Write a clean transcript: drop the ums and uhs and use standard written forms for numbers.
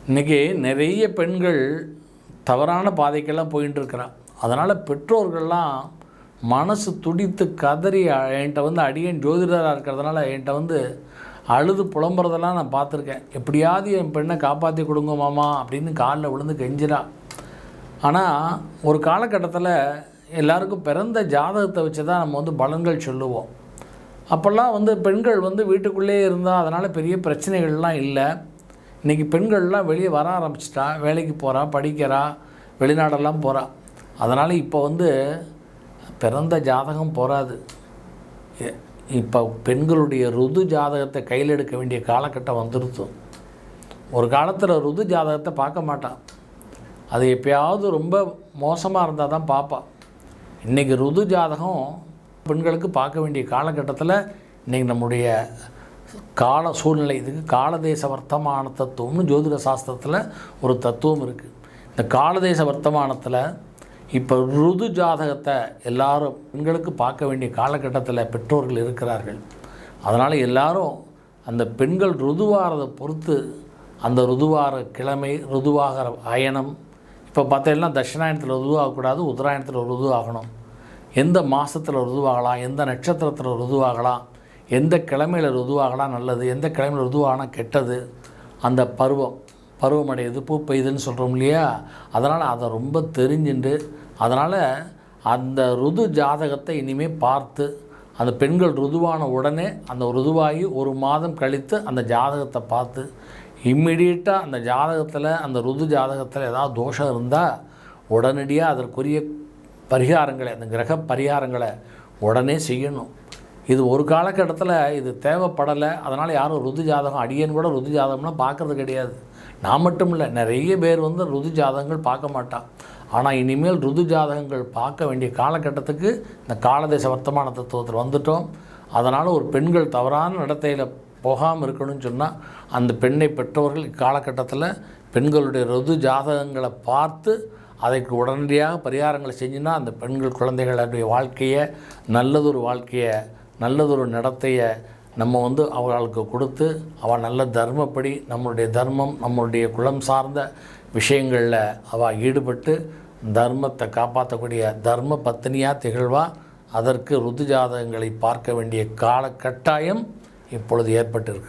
இன்றைக்கி நிறைய பெண்கள் தவறான பாதைக்கெல்லாம் போயின்னு இருக்கிறான். அதனால் பெற்றோர்கள்லாம் மனசு துடித்து கதறி என்கிட்ட வந்து அடியேன் ஜோதிடராக இருக்கிறதுனால என்கிட்ட அழுது புலம்புறதெல்லாம் நான் பார்த்துருக்கேன். எப்படியாவது என் பெண்ணை காப்பாற்றி கொடுங்க மாமா அப்படின்னு காலில் விழுந்து கெஞ்சிரா. ஆனால் ஒரு காலகட்டத்தில் எல்லாருக்கும் பிறந்த ஜாதகத்தை வச்சு தான் நம்ம பலன்கள் சொல்லுவோம். அப்போல்லாம் பெண்கள் வீட்டுக்குள்ளே இருந்தால் அதனால் பெரிய பிரச்சனைகள்லாம் இல்லை. இன்றைக்கி பெண்கள்லாம் வெளியே வர ஆரம்பிச்சிட்டா, வேலைக்கு போகிறா, படிக்கிறா, வெளிநாடெல்லாம் போகிறா. அதனால் இப்போ பிறந்த ஜாதகம் போகாது. இப்போ பெண்களுடைய ருது ஜாதகத்தை கையில் எடுக்க வேண்டிய காலகட்டம் வந்துடுது. ஒரு காலத்தில் ருது ஜாதகத்தை பார்க்க மாட்டான். அது எப்போயாவது ரொம்ப மோசமாக இருந்தால் தான் பார்ப்பாள். இன்றைக்கி ருது ஜாதகம் பெண்களுக்கு பார்க்க வேண்டிய காலகட்டத்தில் இன்றைக்கி நம்முடைய கால சூழ்நிலை. இதுக்கு காலதேச வர்த்தமான தத்துவம்னு ஜோதிட சாஸ்திரத்தில் ஒரு தத்துவம் இருக்குது. இந்த காலதேச வர்த்தமானத்தில் இப்போ ருது ஜாதகத்தை எல்லாரும் பெண்களுக்கு பார்க்க வேண்டிய காலகட்டத்தில் பெற்றோர்கள் இருக்கிறார்கள். அதனால் எல்லாரும் அந்த பெண்கள் ருதுவாரதை பொறுத்து அந்த ருதுவார கிழமை, ருதுவாகிற அயனம், இப்போ பார்த்தீங்கன்னா தட்சிணாயனத்தில் ருதுவாகக்கூடாது, உத்தராயணத்தில் ருதுவாகணும். எந்த மாதத்தில் ருதுவாகலாம், எந்த நட்சத்திரத்தில் ருதுவாகலாம், எந்த கிழமையில் ருதுவாகலாம் நல்லது, எந்த கிழமையில் ருதுவாகனா கெட்டது, அந்த பருவமடையுது, பூ பெய்யுதுன்னு சொல்கிறோம் இல்லையா. அதனால் அதை ரொம்ப தெரிஞ்சுண்டு அதனால் அந்த ருது ஜாதகத்தை இனிமேல் பார்த்து அந்த பெண்கள் ருதுவான உடனே அந்த ருதுவாகி ஒரு மாதம் கழித்து அந்த ஜாதகத்தை பார்த்து இம்மிடியட்டாக அந்த ஜாதகத்தில் அந்த ருது ஜாதகத்தில் ஏதாவது தோஷம் இருந்தால் உடனடியாக அதற்குரிய பரிகாரங்களை, அந்த கிரக பரிகாரங்களை உடனே செய்யணும். இது ஒரு காலகட்டத்தில் இது தேவைப்படலை. அதனால் யாரும் ருது ஜாதகம், அடியேன் கூட ருது ஜாதகம்லாம் பார்க்குறது கிடையாது. நான் மட்டும் இல்லை, நிறைய பேர் ருது ஜாதகங்கள் பார்க்க மாட்டான். ஆனால் இனிமேல் ருது ஜாதகங்கள் பார்க்க வேண்டிய காலகட்டத்துக்கு இந்த காலதேச வர்த்தமான தத்துவத்தில் வந்துட்டோம். அதனால் ஒரு பெண்கள் தவறான நடத்தையில் போகாமல் இருக்கணும்னு சொன்னால் அந்த பெண்ணை பெற்றவர்கள் இக்காலகட்டத்தில் பெண்களுடைய ருது ஜாதகங்களை பார்த்து அதற்கு உடனடியாக பரிகாரங்களை செஞ்சுன்னா அந்த பெண்கள் குழந்தைகளுடைய வாழ்க்கையை, நல்லதொரு வாழ்க்கையை, நல்லதொரு நடத்தையை நம்ம அவர்களுக்கு கொடுத்து அவள் நல்ல தர்மப்படி நம்மளுடைய தர்மம், நம்மளுடைய குலம் சார்ந்த விஷயங்களில் அவள் ஈடுபட்டு தர்மத்தை காப்பாற்றக்கூடிய தர்ம பத்தினியாக திகழ்வா. அதற்கு ருது ஜாதகங்களை பார்க்க வேண்டிய கால கட்டாயம் இப்பொழுது ஏற்பட்டிருக்கிறது.